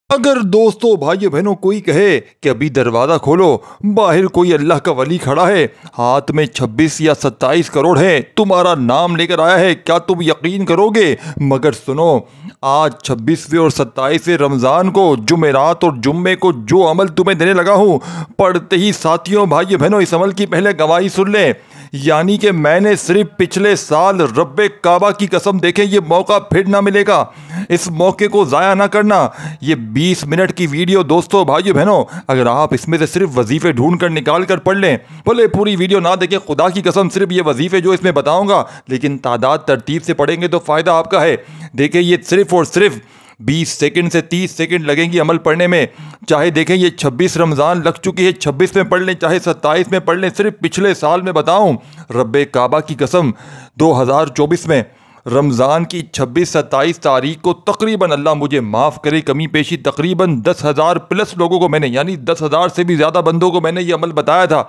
अगर दोस्तों भाइयों बहनों कोई कहे कि अभी दरवाज़ा खोलो, बाहर कोई अल्लाह का वली खड़ा है, हाथ में 26 या 27 करोड़ है, तुम्हारा नाम लेकर आया है, क्या तुम यकीन करोगे? मगर सुनो, आज 26वें और 27वें रमज़ान को, जुमेरात और जुम्मे को जो अमल तुम्हें देने लगा हूँ, पढ़ते ही साथियों भाइयों बहनों इस अमल की पहले गवाही सुन लें। यानी कि मैंने सिर्फ पिछले साल रब्बे काबा की कसम, देखें ये मौका फिर ना मिलेगा, इस मौके को ज़ाया ना करना। ये 20 मिनट की वीडियो दोस्तों भाइयों बहनों, अगर आप इसमें से सिर्फ वजीफ़े ढूंढ कर निकाल कर पढ़ लें, भले पूरी वीडियो ना देखें, खुदा की कसम सिर्फ ये वजीफ़े जो इसमें बताऊंगा, लेकिन तादाद तरतीब से पढ़ेंगे तो फ़ायदा आपका है। देखिए ये सिर्फ और सिर्फ 20 सेकंड से 30 सेकंड लगेंगी अमल पढ़ने में। चाहे देखें ये 26 रमज़ान लग चुकी है, 26 में पढ़ लें चाहे 27 में पढ़ लें, सिर्फ पिछले साल में बताऊं, रब्बे काबा की कसम 2024 में रमज़ान की 26-27 तारीख को तकरीबन, अल्लाह मुझे माफ़ करे कमी पेशी, तकरीबन 10,000 प्लस लोगों को मैंने, यानी 10,000 से भी ज़्यादा बंदों को मैंने ये अमल बताया था।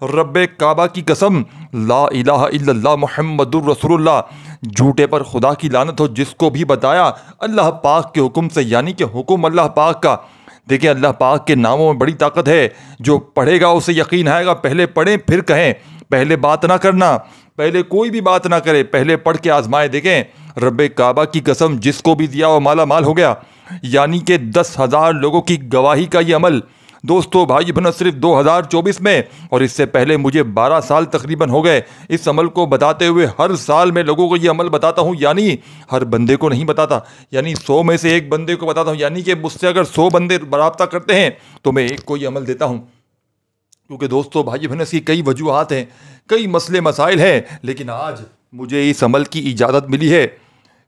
रब्बे काबा की कसम, ला इलाहा इल्लल्लाह मुहम्मदुर रसूलुल्लाह, झूठे पर खुदा की लानत हो, जिसको भी बताया अल्लाह पाक के हुक्म से, यानी कि हुक्म अल्लाह पाक का। देखिए अल्लाह पाक के नामों में बड़ी ताकत है, जो पढ़ेगा उसे यकीन आएगा। पहले पढ़ें फिर कहें, पहले बात ना करना, पहले कोई भी बात ना करे, पहले पढ़ के आजमाए देखें। रब्बे काबा की कसम, जिसको भी दिया वो माला माल हो गया। यानी कि 10,000 लोगों की गवाही का ये अमल दोस्तों भाई बहनों सिर्फ 2024 में, और इससे पहले मुझे 12 साल तकरीबन हो गए इस अमल को बताते हुए। हर साल मैं लोगों को ये अमल बताता हूँ, यानी हर बंदे को नहीं बताता, यानी 100 में से एक बंदे को बताता हूँ। यानी कि मुझसे अगर 100 बंदे राब्ता करते हैं तो मैं एक को ये अमल देता हूँ। क्योंकि दोस्तों भाई बहनों इसकी कई वजूहात हैं, कई मसले मसाइल हैं, लेकिन आज मुझे इस अमल की इजाज़त मिली है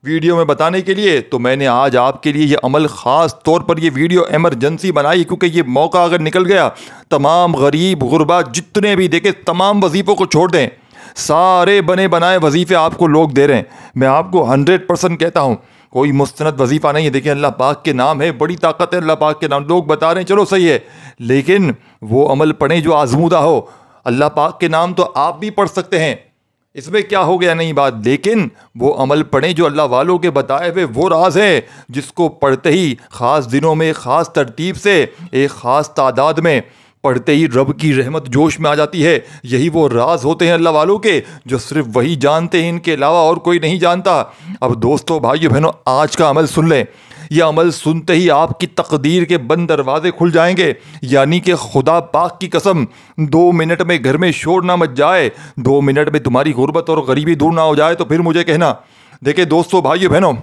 वीडियो में बताने के लिए, तो मैंने आज आपके लिए ये अमल ख़ास तौर पर ये वीडियो एमरजेंसी बनाई। क्योंकि ये मौका अगर निकल गया, तमाम गरीब गुरबा जितने भी देखे, तमाम वजीफ़ों को छोड़ दें, सारे बने बनाए वजीफ़े आपको लोग दे रहे हैं। मैं आपको 100% कहता हूँ, कोई मुस्तनद वजीफ़ा नहीं है। देखिए अल्लाह पाक के नाम है, बड़ी ताकत है अल्लाह पाक के नाम। लोग बता रहे हैं चलो सही है, लेकिन वो अमल पढ़ें जो आजमूदा हो। अल्लाह पाक के नाम तो आप भी पढ़ सकते हैं, इसमें क्या हो गया नहीं बात, लेकिन वो अमल पढ़ें जो अल्लाह वालों के बताए हुए वो राज है, जिसको पढ़ते ही ख़ास दिनों में, ख़ास तरतीब से, एक ख़ास तादाद में पढ़ते ही रब की रहमत जोश में आ जाती है। यही वो राज होते हैं अल्लाह वालों के, जो सिर्फ वही जानते हैं, इनके अलावा और कोई नहीं जानता। अब दोस्तों भाइयों बहनों आज का अमल सुन लें। यह अमल सुनते ही आपकी तकदीर के बंद दरवाजे खुल जाएंगे। यानी कि खुदा पाक की कसम, 2 मिनट में घर में शोर ना मच जाए, 2 मिनट में तुम्हारी गुर्बत और गरीबी दूर ना हो जाए तो फिर मुझे कहना। देखिए दोस्तों भाइयों बहनों,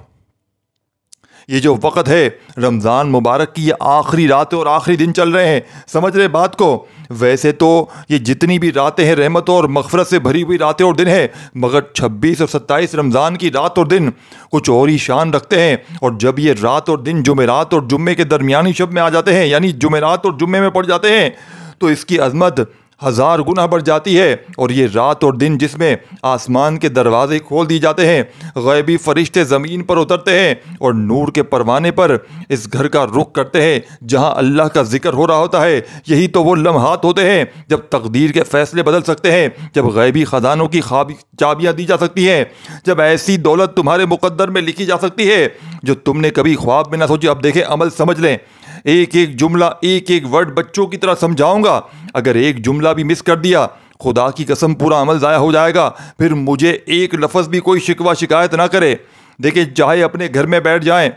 ये जो वक़्त है रमज़ान मुबारक की, ये आखिरी रातें और आखिरी दिन चल रहे हैं, समझ रहे बात को? वैसे तो ये जितनी भी रातें हैं रहमतों और मग़फ़रत से भरी हुई रातें और दिन हैं, मगर 26 और 27 रमज़ान की रात और दिन कुछ और ही शान रखते हैं। और जब ये रात और दिन जुमेरात और जुम्मे के दरमियानी शब में आ जाते हैं, यानी जुमेरात और जुम्मे में पड़ जाते हैं, तो इसकी अज़मत 1000 गुना बढ़ जाती है। और ये रात और दिन जिसमें आसमान के दरवाजे खोल दिए जाते हैं, गैबी फरिश्ते ज़मीन पर उतरते हैं और नूर के परवाने पर इस घर का रुख करते हैं जहां अल्लाह का जिक्र हो रहा होता है। यही तो वो लम्हात होते हैं जब तकदीर के फ़ैसले बदल सकते हैं, जब गैबी ख़जानों की चाबियाँ दी जा सकती हैं, जब ऐसी दौलत तुम्हारे मुक़द्दर में लिखी जा सकती है जो तुमने कभी ख्वाब में ना सोची। अब देखें अमल समझ लें, एक एक जुमला, एक एक वर्ड बच्चों की तरह समझाऊंगा। अगर एक जुमला भी मिस कर दिया, खुदा की कसम पूरा अमल ज़ाया हो जाएगा। फिर मुझे एक लफ्ज़ भी कोई शिकवा शिकायत ना करे। देखिए चाहे अपने घर में बैठ जाएं,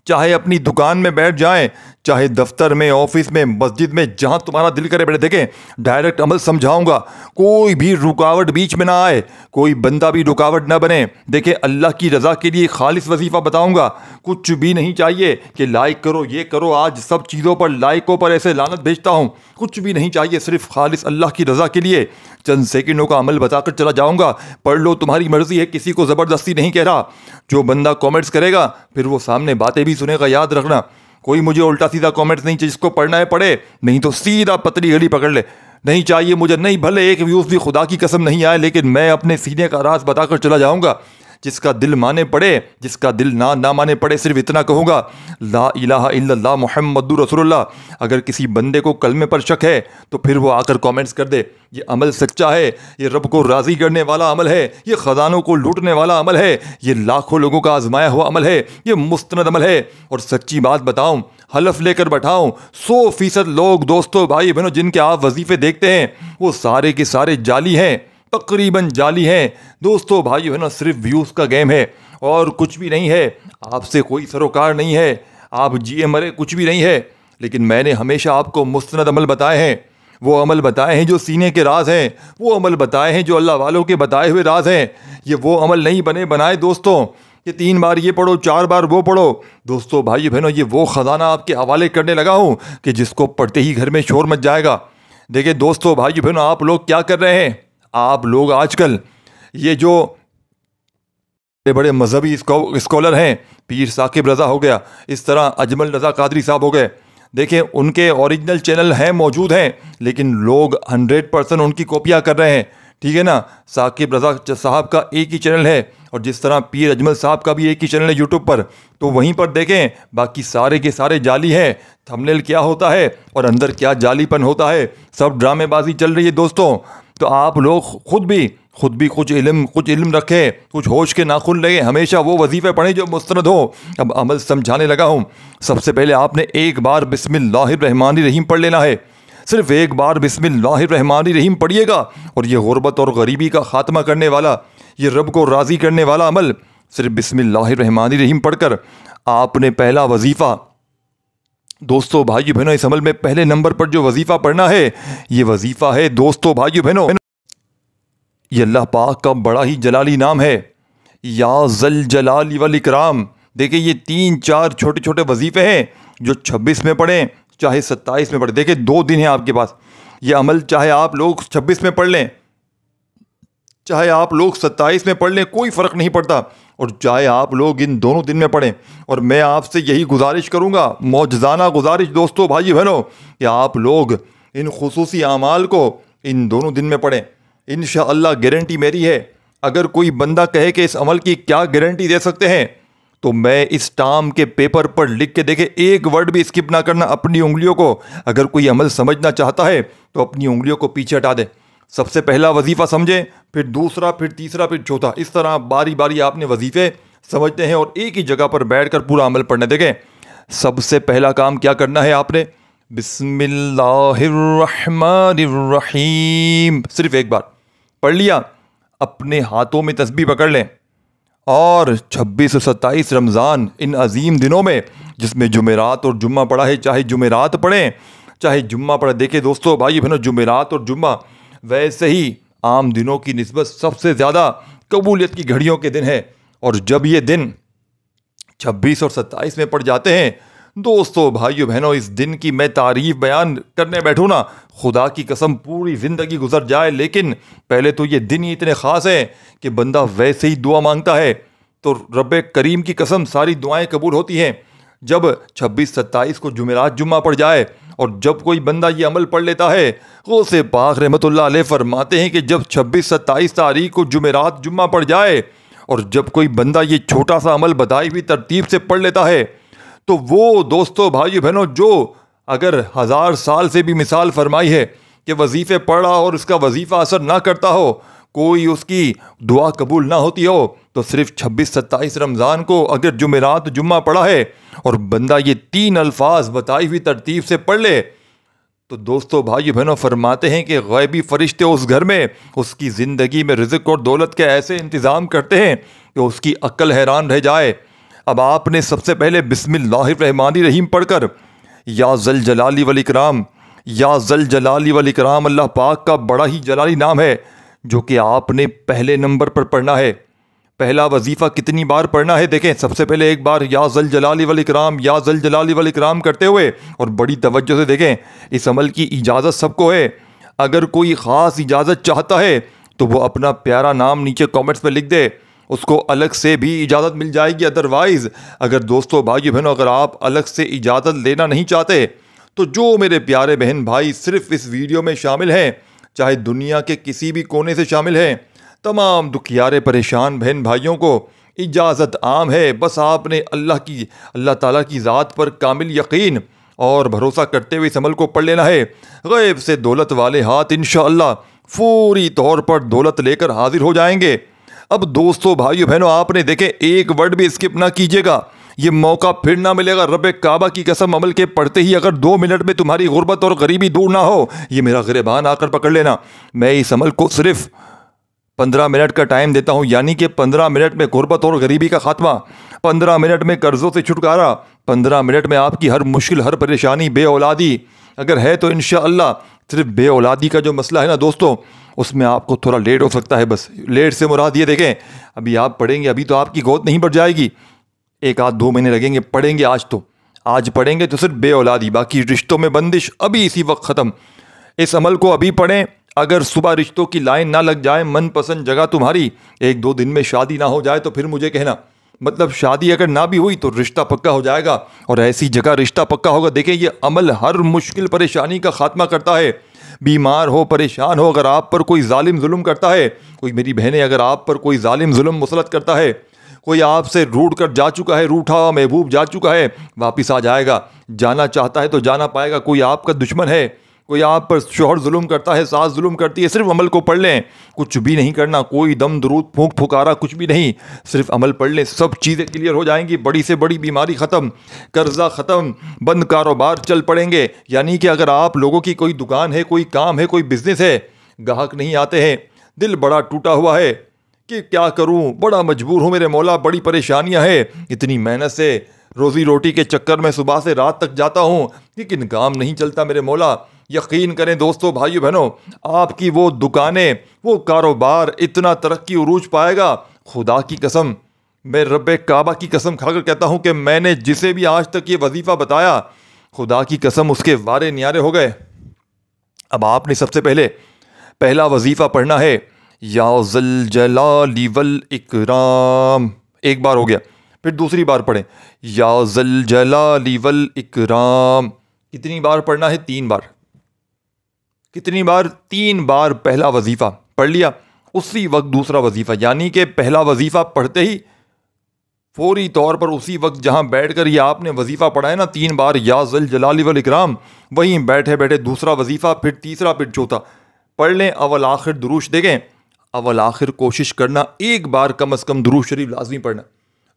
चाहे अपनी दुकान में बैठ जाएं, चाहे दफ्तर में, ऑफिस में, मस्जिद में, जहां तुम्हारा दिल करे बैठे, देखें डायरेक्ट अमल समझाऊंगा, कोई भी रुकावट बीच में ना आए, कोई बंदा भी रुकावट ना बने। देखें अल्लाह की रज़ा के लिए खालिस वजीफ़ा बताऊंगा, कुछ भी नहीं चाहिए कि लाइक करो, ये करो। आज सब चीज़ों पर, लाइकों पर ऐसे लानत भेजता हूँ, कुछ भी नहीं चाहिए, सिर्फ खालिस अल्लाह की रज़ा के लिए चंद सेकंडों का अमल बताकर चला जाऊंगा। पढ़ लो, तुम्हारी मर्जी है, किसी को ज़बरदस्ती नहीं कह रहा। जो बंदा कमेंट्स करेगा फिर वो सामने बातें भी सुनेगा, याद रखना। कोई मुझे उल्टा सीधा कमेंट्स नहीं चाहिए, जिसको पढ़ना है पढ़े, नहीं तो सीधा पतली गली पकड़ ले। नहीं चाहिए मुझे, नहीं भले एक व्यूज़ भी खुदा की कसम नहीं आए, लेकिन मैं अपने सीने का राज बताकर चला जाऊंगा। जिसका दिल माने पड़े, जिसका दिल ना माने पड़े, सिर्फ इतना कहूँगा, ला इलाहा इल्लल्लाह मुहम्मदुर रसूलुल्लाह। अगर किसी बंदे को कलमे पर शक है तो फिर वो आकर कमेंट्स कर दे, ये अमल सच्चा है, ये रब को राज़ी करने वाला अमल है, ये ख़जानों को लूटने वाला अमल है, ये लाखों लोगों का आजमाया हुआ अमल है, ये मुस्तनद अमल है। और सच्ची बात बताऊं, हलफ लेकर बैठाऊं, 100% लोग दोस्तों भाई बहनों जिनके आप वजीफे देखते हैं वो सारे के सारे जाली हैं, तकरीबन जाली हैं दोस्तों भाई बहनों। सिर्फ व्यूज़ का गेम है और कुछ भी नहीं है, आपसे कोई सरोकार नहीं है, आप जिए मरे कुछ भी नहीं है। लेकिन मैंने हमेशा आपको मुस्तनद अमल बताए हैं, वो अमल बताए हैं जो सीने के राज हैं, वो अमल बताए हैं जो अल्लाह वालों के बताए हुए राज हैं। ये वो अमल नहीं बने बनाए दोस्तों कि 3 बार ये पढ़ो 4 बार वो पढ़ो। दोस्तों भाई बहनों, ये वो ख़जाना आपके हवाले करने लगा हूँ कि जिसको पढ़ते ही घर में शोर मच जाएगा। देखिए दोस्तों भाई बहनों, आप लोग क्या कर रहे हैं, आप लोग आजकल ये जो बड़े बड़े मजहबी स्कॉलर हैं, पीर साकिब रज़ा हो गया, इस तरह अजमल रज़ा कादरी साहब हो गए, देखें उनके ओरिजिनल चैनल हैं, मौजूद हैं, लेकिन लोग 100% उनकी कॉपियाँ कर रहे हैं। ठीक है ना, साकिब रज़ा साहब का एक ही चैनल है और जिस तरह पीर अजमल साहब का भी एक ही चैनल है यूट्यूब पर, तो वहीं पर देखें, बाकी सारे के सारे जाली हैं। थंबनेल क्या होता है और अंदर क्या जालीपन होता है, सब ड्रामेबाजी चल रही है दोस्तों। तो आप लोग खुद भी कुछ इल्म रखें, कुछ होश के नाखून लें, हमेशा वो वजीफ़े पढ़ें जो मुस्तनद हो। अब अमल समझाने लगा हूँ। सबसे पहले आपने एक बार बिस्मिल्लाहिर्रहमानिर्रहीम पढ़ लेना है, सिर्फ एक बार बिस्मिल्लाहिर्रहमानिर्रहीम पढ़िएगा और ये गुर्बत और गरीबी का खात्मा करने वाला, ये रब को राज़ी करने वाला अमल, सिर्फ बिस्मिल्लाहिर्रहमानिर्रहीम पढ़कर आपने पहला वजीफ़ा, दोस्तों भाई बहनों, इस अमल में पहले नंबर पर जो वजीफ़ा पढ़ना है, ये वजीफ़ा है दोस्तों भाई बहनों, ये अल्लाह पाक का बड़ा ही जलाली नाम है, या ज़ल जलाली वल इकराम। देखिए ये 3-4 छोटे छोटे वजीफ़े हैं जो 26 में पढ़ें चाहे 27 में पढ़ें। देखिए 2 दिन है आपके पास, ये अमल चाहे आप लोग 26 में पढ़ लें, चाहे आप लोग 27 में पढ़ लें, कोई फ़र्क नहीं पड़ता, और चाहे आप लोग इन दोनों दिन में पढ़ें। और मैं आपसे यही गुजारिश करूँगा, मौजज़ाना गुजारिश दोस्तों भाई बहनों, कि आप लोग इन खुसूसी आमाल को इन दोनों दिन में पढ़ें। इंशाअल्लाह गारंटी मेरी है। अगर कोई बंदा कहे कि इस अमल की क्या गारंटी दे सकते हैं, तो मैं इस टाम के पेपर पर लिख के, देखे एक वर्ड भी स्किप ना करना अपनी उंगलियों को। अगर कोई अमल समझना चाहता है तो अपनी उंगलियों को पीछे हटा दे, सबसे पहला वजीफ़ा समझे, फिर दूसरा, फिर तीसरा, फिर चौथा, इस तरह बारी बारी आपने वजीफ़े समझते हैं और एक ही जगह पर बैठकर पूरा अमल पढ़ने। देखें सबसे पहला काम क्या करना है आपने, बिस्मिल्लाहिर्रहमानिर्रहीम सिर्फ एक बार पढ़ लिया, अपने हाथों में तस्बीह पकड़ लें और 26 और 27 रमज़ान इन अजीम दिनों में, जिसमें जुमेरात और जुम्मा पड़ा है, चाहे जुमेरात पढ़ें चाहे जुम्मा पढ़ें। देखिए दोस्तों भाई बहनों, जुमेरात और जुम्मा वैसे ही आम दिनों की निस्बत सबसे ज़्यादा कबूलियत की घड़ियों के दिन है, और जब ये दिन 26 और 27 में पड़ जाते हैं दोस्तों भाइयों बहनों, इस दिन की मैं तारीफ़ बयान करने बैठूँ ना, खुदा की कसम पूरी ज़िंदगी गुजर जाए। लेकिन पहले तो ये दिन ही इतने ख़ास हैं कि बंदा वैसे ही दुआ मांगता है तो रब करीम की कसम सारी दुआएं कबूल होती हैं। जब 26-27 को जुमेरात जुम्मा पड़ जाए और जब कोई बंदा ये अमल पढ़ लेता है, गौसे पाक रहमतुल्लाह अलैह फरमाते हैं कि जब 26-27 तारीख को जुमेरात जुम्मा पड़ जाए और जब कोई बंदा ये छोटा सा अमल बताई हुई तरतीब से पढ़ लेता है, तो वो दोस्तों भाई बहनों, जो अगर 1000 साल से भी मिसाल फरमाई है कि वजीफ़े पढ़ा और उसका वजीफ़ा असर ना करता हो, कोई उसकी दुआ कबूल ना होती हो, तो सिर्फ 26-27 रमज़ान को अगर जुमेरात जुम्मा पढ़ा है और बंदा ये 3 अल्फाज बताई हुई तरतीब से पढ़ ले, तो दोस्तों भाई बहनों फरमाते हैं कि गैबी फरिश्ते उस घर में उसकी ज़िंदगी में रिज़्क़ और दौलत के ऐसे इंतज़ाम करते हैं कि उसकी अक्ल हैरान रह जाए। अब आपने सबसे पहले बिस्मिल्लाहिर्रहमानिर्रहीम पढ़कर या ज़ल जलाली वल इकराम, या ज़ल जलाली वल इकराम अल्लाह पाक का बड़ा ही जलाली नाम है, जो कि आपने पहले नंबर पर पढ़ना है। पहला वजीफ़ा कितनी बार पढ़ना है, देखें सबसे पहले एक बार या ज़ल जलाली वल इकराम, या ज़ल जलाली वल इकराम करते हुए, और बड़ी तवज्जो से देखें, इस अमल की इजाज़त सबको है। अगर कोई ख़ास इजाज़त चाहता है तो वो अपना प्यारा नाम नीचे कमेंट्स में लिख दे, उसको अलग से भी इजाज़त मिल जाएगी। अदरवाइज़ अगर दोस्तों भाई बहनों, अगर आप अलग से इजाज़त लेना नहीं चाहते, तो जो मेरे प्यारे बहन भाई सिर्फ इस वीडियो में शामिल हैं, चाहे दुनिया के किसी भी कोने से शामिल हैं, तमाम दुखियारे परेशान बहन भाइयों को इजाज़त आम है, बस आपने अल्लाह ताला की ज़ात पर कामिल यकीन और भरोसा करते हुए इस अमल को पढ़ लेना है। गैब से दौलत वाले हाथ इंशाअल्लाह पूरी तौर पर दौलत लेकर हाजिर हो जाएंगे। अब दोस्तों भाइयों बहनों, आपने देखे एक वर्ड भी स्किप ना कीजिएगा, ये मौका फिर ना मिलेगा। रब काबा की कसम, अमल के पढ़ते ही अगर 2 मिनट में तुम्हारी गुर्बत और गरीबी दूर ना हो, ये मेरा गिरबान आकर पकड़ लेना। मैं इस अमल को सिर्फ 15 मिनट का टाइम देता हूँ, यानी कि 15 मिनट में गुर्बत और गरीबी का खात्मा, 15 मिनट में कर्जों से छुटकारा, 15 मिनट में आपकी हर मुश्किल, हर परेशानी, बेऔलादी अगर है तो इंशाअल्लाह। सिर्फ बेऔलादी का जो मसला है ना दोस्तों, उसमें आपको थोड़ा लेट हो सकता है। बस लेट से मुराद ये देखें, अभी आप पढ़ेंगे, अभी तो आपकी गोद नहीं बढ़ जाएगी, 1 आध 2 महीने लगेंगे, पढ़ेंगे आज पढ़ेंगे तो सिर्फ बेऔलादी, बाकी रिश्तों में बंदिश अभी इसी वक्त ख़त्म। इस अमल को अभी पढ़ें। अगर सुबह रिश्तों की लाइन ना लग जाए, मनपसंद जगह तुम्हारी 1-2 दिन में शादी ना हो जाए तो फिर मुझे कहना, मतलब शादी अगर ना भी हुई तो रिश्ता पक्का हो जाएगा, और ऐसी जगह रिश्ता पक्का होगा। देखिए ये अमल हर मुश्किल परेशानी का खात्मा करता है। बीमार हो, परेशान हो, अगर आप पर कोई जालिम जुल्म करता है, कोई मेरी बहनें अगर आप पर कोई जालिम जुल्म मुसलत करता है, कोई आपसे रूठ कर जा चुका है, रूठा महबूब जा चुका है, वापिस आ जाएगा, जाना चाहता है तो जाना पाएगा। कोई आपका दुश्मन है, कोई आप पर शोहर जुल्म करता है, सास जुल्म करती है, सिर्फ अमल को पढ़ लें, कुछ भी नहीं करना, कोई दम दरूद फूंक फुकारा कुछ भी नहीं, सिर्फ अमल पढ़ लें, सब चीज़ें क्लियर हो जाएंगी। बड़ी से बड़ी बीमारी ख़त्म, कर्जा ख़त्म, बंद कारोबार चल पड़ेंगे। यानी कि अगर आप लोगों की कोई दुकान है, कोई काम है, कोई बिजनेस है, ग्राहक नहीं आते हैं, दिल बड़ा टूटा हुआ है कि क्या करूं, बड़ा मजबूर हूं मेरे मौला, बड़ी परेशानियां हैं, इतनी मेहनत से रोज़ी रोटी के चक्कर में सुबह से रात तक जाता हूं, लेकिन काम नहीं चलता मेरे मौला। यकीन करें दोस्तों भाइयों बहनों, आपकी वो दुकानें, वो कारोबार इतना तरक्की उरूज पाएगा, खुदा की कसम, मैं रब्बे काबा की कसम खाकर कहता हूं कि मैंने जिसे भी आज तक ये वजीफ़ा बताया, खुदा की कसम उसके वारे न्यारे हो गए। अब आपने सबसे पहला वजीफ़ा पढ़ना है, या ज़ल जलाली वल इकराम, एक बार हो गया, फिर दूसरी बार पढ़ें, या ज़ल जलाली वल इकराम। कितनी बार पढ़ना है? 3 बार। कितनी बार? 3 बार पहला वजीफ़ा पढ़ लिया, उसी वक्त दूसरा वजीफ़ा, यानी कि पहला वजीफ़ा पढ़ते ही फौरी तौर पर उसी वक्त जहां बैठकर ये आपने वजीफ़ा पढ़ा है ना 3 बार, या ज़ल जलाली वल इकराम, वहीं बैठे बैठे दूसरा वजीफ़ा, फिर तीसरा, फिर चौथा पढ़ लें। अवल आखिर दुरूद देखें, अवल आखिर कोशिश करना एक बार कम से कम दुरूद शरीफ लाजमी पढ़ना।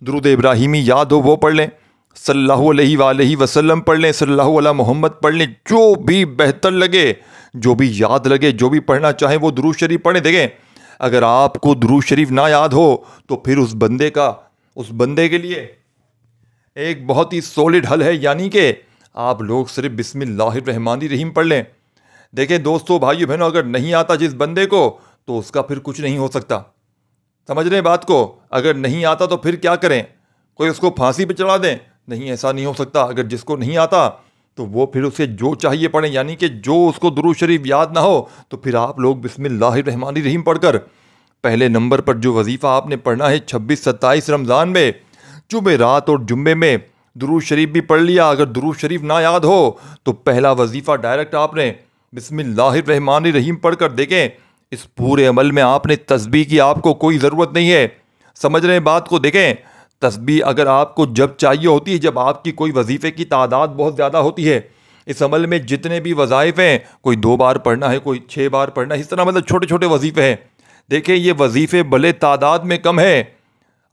दुरूद इब्राहिमी याद हो वो पढ़ लें, सल्लल्लाहु अलैहि वसल्लम पढ़ लें, सल्लल्लाहु अला मोहम्मद पढ़ लें, जो भी बेहतर लगे, जो भी याद लगे, जो भी पढ़ना चाहें वो दुरूद शरीफ पढ़ें। देखें, अगर आपको दुरूद शरीफ ना याद हो तो फिर उस बंदे के लिए एक बहुत ही सॉलिड हल है, यानी कि आप लोग सिर्फ बिस्मिल्लाहिर्रहमानिर्रहीम पढ़ लें। देखें दोस्तों भाइयों बहनों, अगर नहीं आता जिस बंदे को, तो उसका फिर कुछ नहीं हो सकता। समझ रहे हैं बात को? अगर नहीं आता तो फिर क्या करें? कोई उसको फांसी पे चढ़ा दें? नहीं, ऐसा नहीं हो सकता। अगर जिसको नहीं आता तो वो फिर उसे जो चाहिए पढ़ें, यानी कि जो उसको दुरूद शरीफ याद ना हो तो फिर आप लोग बिस्मिल्लाहिर्रहमानिर्रहीम पढ़कर पहले नंबर पर जो वजीफ़ा आपने पढ़ना है 26-27 रमज़ान में, जुमेरात और जुम्मे में दुरूद शरीफ भी पढ़ लिया। अगर दुरूद शरीफ ना याद हो तो पहला वजीफ़ा डायरेक्ट आपने बिस्मिल्लाहिर्रहमानिर्रहीम पढ़कर देखें। इस पूरे अमल में आपने तस्बीह की आपको कोई ज़रूरत नहीं है। समझ रहे हैं बात को? देखें, तस्बीह अगर आपको जब चाहिए होती है जब आपकी कोई वजीफ़े की तादाद बहुत ज़्यादा होती है। इस अमल में जितने भी वज़ाइफ़ हैं, कोई 2 बार पढ़ना है, कोई 6 बार पढ़ना है, इस तरह मतलब छोटे छोटे वजीफ़े हैं। देखिए, ये वजीफ़े भले तादाद में कम है,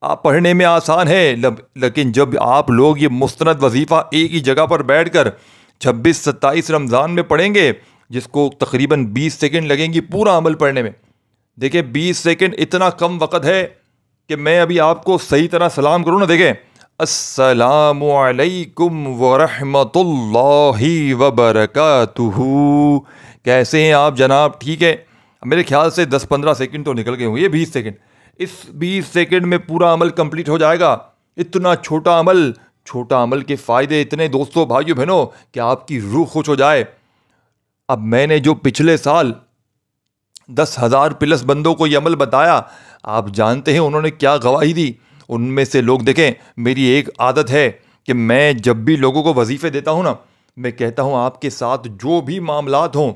आप पढ़ने में आसान है, लेकिन जब आप लोग ये मुस्तनद वजीफ़ा एक ही जगह पर बैठ कर 26-27 रमज़ान में पढ़ेंगे, जिसको तकरीबन 20 सेकंड लगेंगी पूरा अमल पढ़ने में। देखिए 20 सेकंड इतना कम वक़्त है कि मैं अभी आपको सही तरह सलाम करूँ ना। देखें, अस्सलामु अलैकुम व रहमतुल्लाहि व बरकातुहू। कैसे हैं आप जनाब? ठीक है। मेरे ख्याल से 10-15 सेकंड तो निकल गए होंगे। ये 20 सेकंड, इस 20 सेकंड में पूरा अमल कंप्लीट हो जाएगा। इतना छोटा अमल के फ़ायदे इतने दोस्तों भाइयों बहनों कि आपकी रूह खुश हो जाए। अब मैंने जो पिछले साल 10,000 प्लस बंदों को ये अमल बताया, आप जानते हैं उन्होंने क्या गवाही दी। उनमें से लोग, देखें, मेरी एक आदत है कि मैं जब भी लोगों को वजीफ़े देता हूँ ना, मैं कहता हूँ आपके साथ जो भी मामलात हों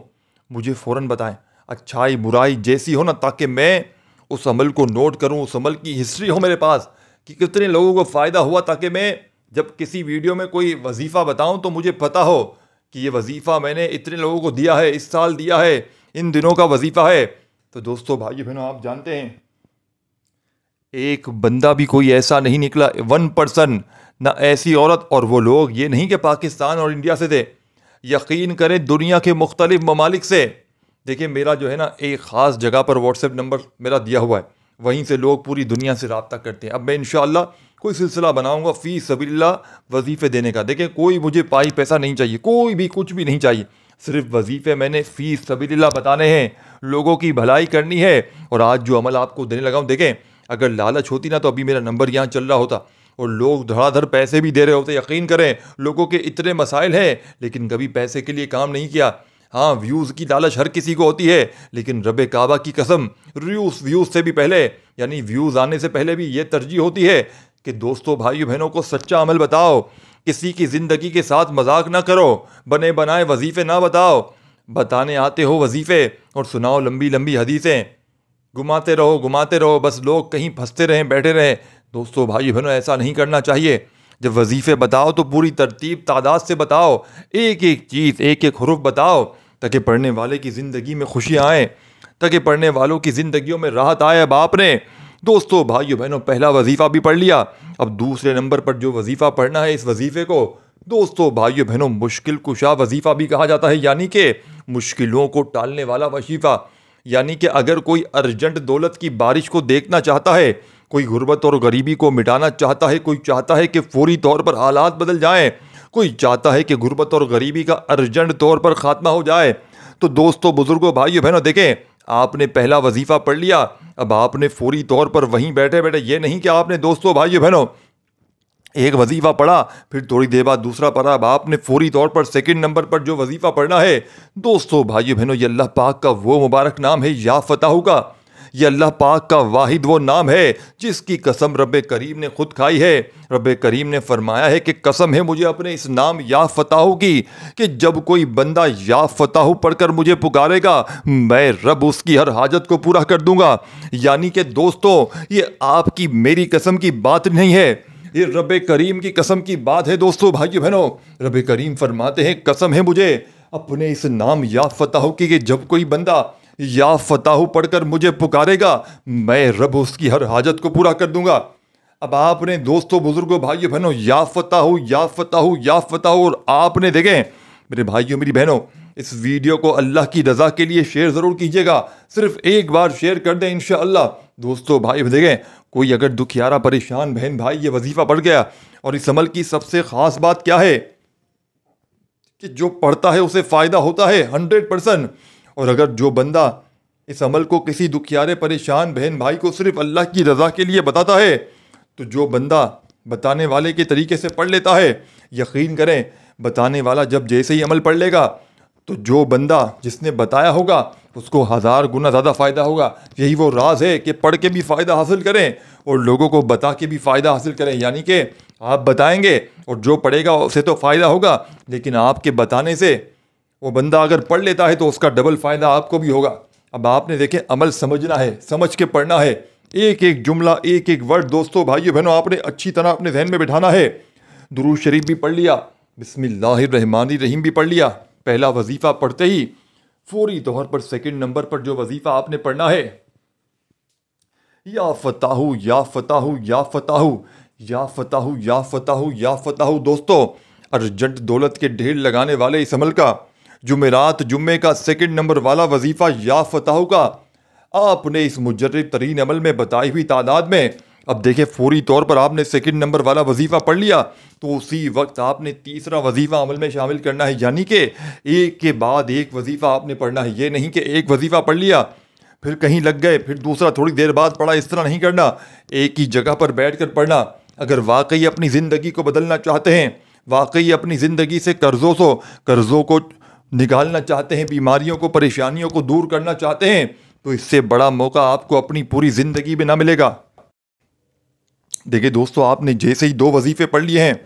मुझे फ़ौरन बताएं, अच्छाई बुराई जैसी हो ना, ताकि मैं उस अमल को नोट करूं, उस अमल की हिस्ट्री हो मेरे पास कि कितने लोगों को फ़ायदा हुआ, ताकि मैं जब किसी वीडियो में कोई वजीफ़ा बताऊं तो मुझे पता हो कि ये वजीफ़ा मैंने इतने लोगों को दिया है, इस साल दिया है, इन दिनों का वजीफ़ा है। तो दोस्तों भाइयों बहनों, आप जानते हैं एक बंदा भी कोई ऐसा नहीं निकला, 1% ना ऐसी औरत, और वो लोग ये नहीं कि पाकिस्तान और इंडिया से थे, यकीन करें दुनिया के मुख्तलिफ ममालिक से। देखिए मेरा जो है ना एक ख़ास जगह पर व्हाट्सएप नंबर मेरा दिया हुआ है, वहीं से लोग पूरी दुनिया से रब्ता करते हैं। अब मैं इंशाअल्लाह कोई सिलसिला बनाऊंगा फ़ी सबीलिल्लाह वजीफ़े देने का। देखिए कोई मुझे पाई पैसा नहीं चाहिए, कोई भी कुछ भी नहीं चाहिए, सिर्फ वजीफ़े मैंने फ़ी सबीलिल्लाह बताने हैं, लोगों की भलाई करनी है। और आज जो अमल आपको देने लगा हूँ, देखें अगर लालच होती ना तो अभी मेरा नंबर यहाँ चल रहा होता और लोग धड़ाधड़ पैसे भी दे रहे होते। यकीन करें लोगों के इतने मसाइल हैं, लेकिन कभी पैसे के लिए काम नहीं किया। हाँ, व्यूज़ की लालच हर किसी को होती है, लेकिन रब काबा की कसम व्यूज़ से भी पहले, यानी व्यूज़ आने से पहले भी ये तरजीह होती है कि दोस्तों भाइयों बहनों को सच्चा अमल बताओ, किसी की ज़िंदगी के साथ मजाक ना करो, बने बनाए वजीफ़े ना बताओ। बताने आते हो वजीफ़े और सुनाओ लंबी लंबी हदीसें, घुमाते रहो, बस लोग कहीं फंसते रहें, बैठे रहें। दोस्तों भाई बहनों, ऐसा नहीं करना चाहिए। जब वजीफ़े बताओ तो पूरी तरतीब तादाद से बताओ, एक एक चीज़, एक एक हुरूफ बताओ, ताकि पढ़ने वाले की ज़िंदगी में खुशियाँ आएँ, ताकि पढ़ने वालों की ज़िंदगियों में राहत आए। अब आपने दोस्तों भाइयों बहनों पहला वजीफ़ा भी पढ़ लिया, अब दूसरे नंबर पर जो वजीफ़ा पढ़ना है, इस वजीफ़े को दोस्तों भाइयों बहनों मुश्किल कुशा वजीफ़ा भी कहा जाता है, यानी कि मुश्किलों को टालने वाला वजीफ़ा। यानी कि अगर कोई अर्जेंट दौलत की बारिश को देखना चाहता है, कोई गुर्बत और गरीबी को मिटाना चाहता है, कोई चाहता है कि फौरी तौर पर हालात बदल जाएं, कोई चाहता है कि गुर्बत और गरीबी का अर्जेंट तौर पर खात्मा हो जाए, तो दोस्तों बुजुर्गों भाइयों बहनों देखें, आपने पहला वजीफ़ा पढ़ लिया, अब आपने फौरी तौर पर वहीं बैठे बैठे, ये नहीं कि आपने दोस्तों भाइयों बहनों एक वजीफ़ा पढ़ा फिर थोड़ी देर बाद दूसरा पढ़ा, अब आपने फौरी तौर पर सेकंड नंबर पर जो वजीफ़ा पढ़ना है, दोस्तों भाइयों बहनों ये अल्लाह पाक का वो मुबारक नाम है या फताहू का। ये अल्लाह पाक का वाहिद वो नाम है जिसकी कसम रब करीम ने खुद खाई है। रब करीम ने फरमाया है कि कसम है मुझे अपने इस नाम या फताहू की, कि जब कोई बंदा या फताहू पढ़कर मुझे पुकारेगा, मैं रब उसकी हर हाजत को पूरा कर दूंगा। यानी कि दोस्तों ये आपकी मेरी कसम की बात नहीं है, ये रब करीम की कसम की बात है। दोस्तों भाइयों बहनों, रब करीम फरमाते हैं कसम है मुझे अपने इस नाम या फताहू की, कि जब कोई बंदा या फताहू पढ़कर मुझे पुकारेगा, मैं रब उसकी हर हाजत को पूरा कर दूंगा। अब आपने दोस्तों बुजुर्गों भाइयों बहनों या फताहू या फताहू या फताहू, और आपने देखें मेरे भाइयों मेरी बहनों, इस वीडियो को अल्लाह की रज़ा के लिए शेयर ज़रूर कीजिएगा, सिर्फ एक बार शेयर कर दें इंशाअल्लाह। दोस्तों भाई देखें, कोई अगर दुखियारा परेशान बहन भाई ये वजीफ़ा पढ़ गया, और इस अमल की सबसे ख़ास बात क्या है कि जो पढ़ता है उसे फ़ायदा होता है 100%। और अगर जो बंदा इस अमल को किसी दुखियारे परेशान बहन भाई को सिर्फ अल्लाह की रज़ा के लिए बताता है, तो जो बंदा बताने वाले के तरीके से पढ़ लेता है, यकीन करें बताने वाला जब जैसे ही अमल पढ़ लेगा, तो जो बंदा जिसने बताया होगा उसको 1000 गुना ज़्यादा फ़ायदा होगा। यही वो राज है कि पढ़ के भी फ़ायदा हासिल करें और लोगों को बता के भी फ़ायदा हासिल करें। यानी कि आप बताएंगे और जो पढ़ेगा उसे तो फ़ायदा होगा, लेकिन आपके बताने से वो बंदा अगर पढ़ लेता है तो उसका डबल फ़ायदा आपको भी होगा। अब आपने देखें अमल समझना है, समझ के पढ़ना है, एक एक जुमला एक एक वर्ड दोस्तों भाइयों बहनों आपने अच्छी तरह अपने जहन में बिठाना है। दुरूद शरीफ भी पढ़ लिया, बिस्मिल्लाहिर्रहमानिर्रहीम भी पढ़ लिया, पहला वजीफ़ा पढ़ते ही फौरी तौर पर सेकंड नंबर पर जो वजीफ़ा आपने पढ़ना है, या फताहू या फताहू या फताहू या फताहू या फताहू या फताहू। दोस्तों अर्जेंट दौलत के ढेर लगाने वाले इस अमल का जुमेरात जुम्मे का सेकंड नंबर वाला वजीफ़ा या फताहू का आपने इस मुजर्रब तरीन अमल में बताई हुई तादाद में, अब देखिए फौरी तौर पर आपने सेकंड नंबर वाला वजीफ़ा पढ़ लिया, तो उसी वक्त आपने तीसरा वजीफ़ा अमल में शामिल करना है। यानी कि एक के बाद एक वजीफ़ा आपने पढ़ना है। ये नहीं कि एक वजीफ़ा पढ़ लिया फिर कहीं लग गए फिर दूसरा थोड़ी देर बाद पढ़ा, इस तरह नहीं करना, एक ही जगह पर बैठ कर पढ़ना। अगर वाकई अपनी ज़िंदगी को बदलना चाहते हैं, वाकई अपनी ज़िंदगी से कर्ज़ों को निकालना चाहते हैं, बीमारियों को परेशानियों को दूर करना चाहते हैं, तो इससे बड़ा मौका आपको अपनी पूरी ज़िंदगी में ना मिलेगा। देखिए दोस्तों, आपने जैसे ही 2 वजीफ़े पढ़ लिए हैं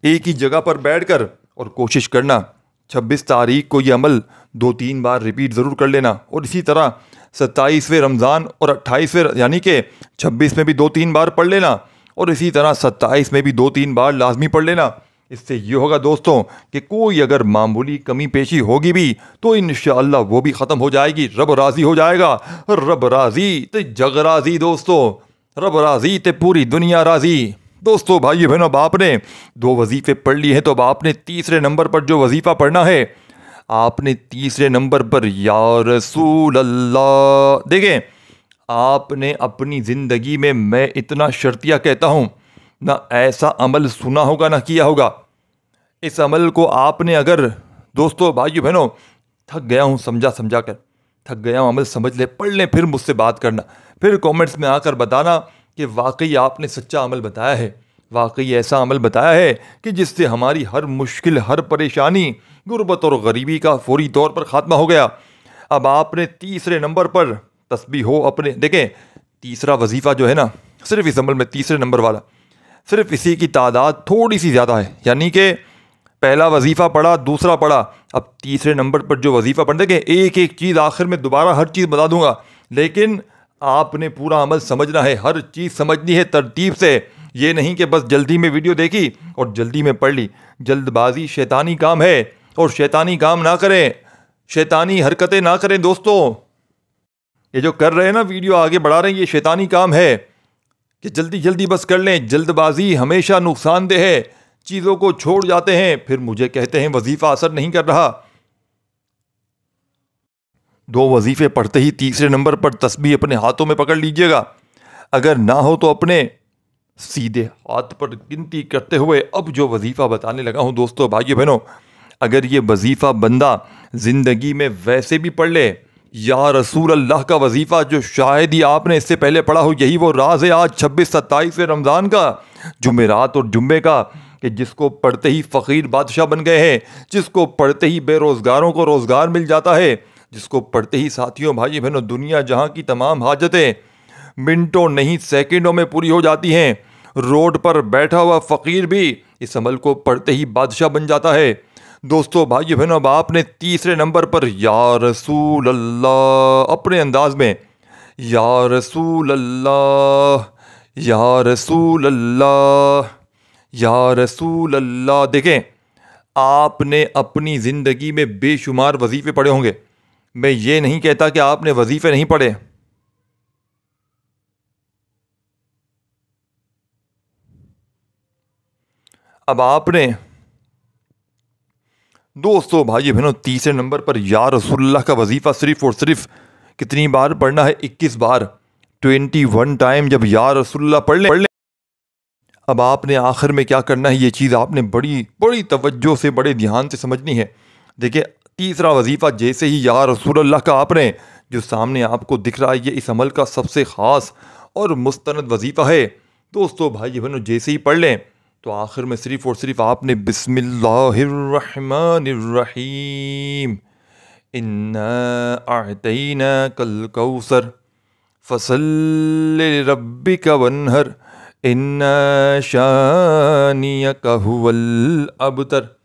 एक ही जगह पर बैठकर, और कोशिश करना 26 तारीख को ये अमल 2-3 बार रिपीट ज़रूर कर लेना, और इसी तरह 27वें रमज़ान और 28वें, यानी कि 26 में भी 2-3 बार पढ़ लेना और इसी तरह 27 में भी 2-3 बार लाजमी पढ़ लेना। इससे ये होगा दोस्तों कि कोई अगर मामूली कमी पेशी होगी भी तो इंशाअल्लाह वो भी ख़त्म हो जाएगी। रब राज़ी हो जाएगा। रब राज़ी तो जग राज़ी दोस्तों, रब राज़ी तो पूरी दुनिया राज़ी। दोस्तों भाई बहनों, अब आपने 2 वजीफ़े पढ़ लिए हैं तो अब आपने तीसरे नंबर पर जो वजीफ़ा पढ़ना है, आपने तीसरे नंबर पर या रसूल अल्लाह। देखें, आपने अपनी ज़िंदगी में, मैं इतना शर्तिया कहता हूँ, ना ऐसा अमल सुना होगा ना किया होगा। इस अमल को आपने अगर, दोस्तों भाइयों बहनों, थक गया हूँ समझा कर, थक गया हूँ, अमल समझ ले, पढ़ ले, फिर मुझसे बात करना, फिर कमेंट्स में आकर बताना कि वाकई आपने सच्चा अमल बताया है, वाकई ऐसा अमल बताया है कि जिससे हमारी हर मुश्किल, हर परेशानी, गुर्बत और गरीबी का फौरी तौर पर ख़ात्मा हो गया। अब आपने तीसरे नंबर पर तस्बीह हो अपने, देखें तीसरा वजीफ़ा जो है ना, सिर्फ इस अमल में तीसरे नंबर वाला, सिर्फ इसी की तादाद थोड़ी सी ज़्यादा है। यानी कि पहला वजीफ़ा पढ़ा, दूसरा पढ़ा, अब तीसरे नंबर पर जो वजीफ़ा पढ़, देखें एक एक चीज़ आखिर में दोबारा हर चीज़ बता दूंगा, लेकिन आपने पूरा अमल समझना है, हर चीज़ समझनी है तरतीब से। ये नहीं कि बस जल्दी में वीडियो देखी और जल्दी में पढ़ ली। जल्दबाजी शैतानी काम है और शैतानी काम ना करें, शैतानी हरकतें ना करें दोस्तों। ये जो कर रहे हैं ना, वीडियो आगे बढ़ा रहे हैं, ये शैतानी काम है कि जल्दी जल्दी बस कर लें। जल्दबाजी हमेशा नुकसानदेह है, चीज़ों को छोड़ जाते हैं, फिर मुझे कहते हैं वजीफ़ा असर नहीं कर रहा। 2 वजीफ़े पढ़ते ही तीसरे नंबर पर तस्बीह अपने हाथों में पकड़ लीजिएगा। अगर ना हो तो अपने सीधे हाथ पर गिनती करते हुए अब जो वजीफ़ा बताने लगा हूँ दोस्तों भाइयों बहनों, अगर ये वजीफ़ा बंदा ज़िंदगी में वैसे भी पढ़ ले, या रसूल अल्लाह का वजीफ़ा जो शायद ही आपने इससे पहले पढ़ा हो, यही वो राज है आज 26-27वें रमज़ान का, जुमेरात और जुम्मे का, कि जिसको पढ़ते ही फ़कीर बादशाह बन गए हैं, जिसको पढ़ते ही बेरोज़गारों को रोज़गार मिल जाता है, जिसको पढ़ते ही साथियों भाई बहनों दुनिया जहाँ की तमाम हाजतें मिनटों नहीं सेकंडों में पूरी हो जाती हैं। रोड पर बैठा हुआ फ़कीर भी इस अमल को पढ़ते ही बादशाह बन जाता है। दोस्तों भाई बहनों, अब आपने तीसरे नंबर पर या रसूल अल्लाह अपने अंदाज में, या रसूल अल्लाह, या रसूल अल्लाह, या रसूल अल्लाह। देखें, आपने अपनी ज़िंदगी में बेशुमार वजीफ़े पढ़े होंगे, मैं ये नहीं कहता कि आपने वजीफ़े नहीं पढ़े। अब आपने दोस्तों भाई बहनों तीसरे नंबर पर या रसूलुल्लाह का वजीफ़ा सिर्फ और सिर्फ कितनी बार पढ़ना है? 21 बार, 21 टाइम जब या रसूलुल्लाह पढ़ लें। अब आपने आखिर में क्या करना है, ये चीज़ आपने बड़ी बड़ी तवज्जो से, बड़े ध्यान से समझनी है। देखिए, तीसरा वजीफ़ा जैसे ही या रसूलुल्लाह का आपने जो सामने आपको दिख रहा है, ये इस अमल का सबसे ख़ास और मुस्तनद वजीफ़ा है। दोस्तों भाई बहनों, जैसे ही पढ़ लें तो आखिर में सिर्फ और सिर्फ आपने बिस्मिल्लाहिर्रहमानिर्रहीम इन्ना अअतैनाकल कौसर फसल्लि लिरब्बिका वन्हर इन्ना शानियका हुवल अबतर।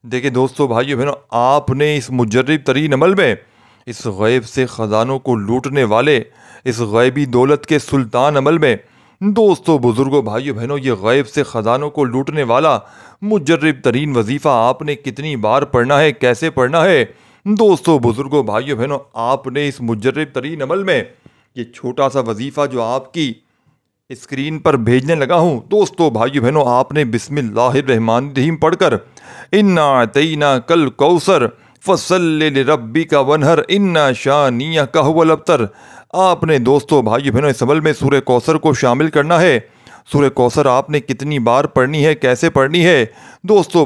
देखिए दोस्तों भाइयों बहनों, आपने इस मुजर्रिब तरीन अमल में, इस गैब से ख़जानों को लूटने वाले, इस गैबी दौलत के सुल्तान अमल में, दोस्तों बुज़ुर्गों भाइयों बहनों, ये गैब से ख़जानों को लूटने वाला मुजर्रिब तरीन वजीफ़ा आपने कितनी बार पढ़ना है, कैसे पढ़ना है? दोस्तों बुज़ुर्गों भाइयों बहनों, आपने इस मुजर्रिब तरीन अमल में ये छोटा सा वजीफ़ा जो आपकी स्क्रीन पर भेजने लगा हूँ, दोस्तों भाइयों बहनों, आपने बिस्मिल्लाहिर्रहमानिर्रहीम पढ़कर इन्ना अतैनाकल कौसर फसल्लि लिरब्बिका वन्हर इन्ना शानियका हुवल अबतर, आपने दोस्तों भाइयों बहनों इस अमल में सूरह कौसर को शामिल करना है। सूरह कौसर आपने कितनी बार पढ़नी है, कैसे पढ़नी है? दोस्तों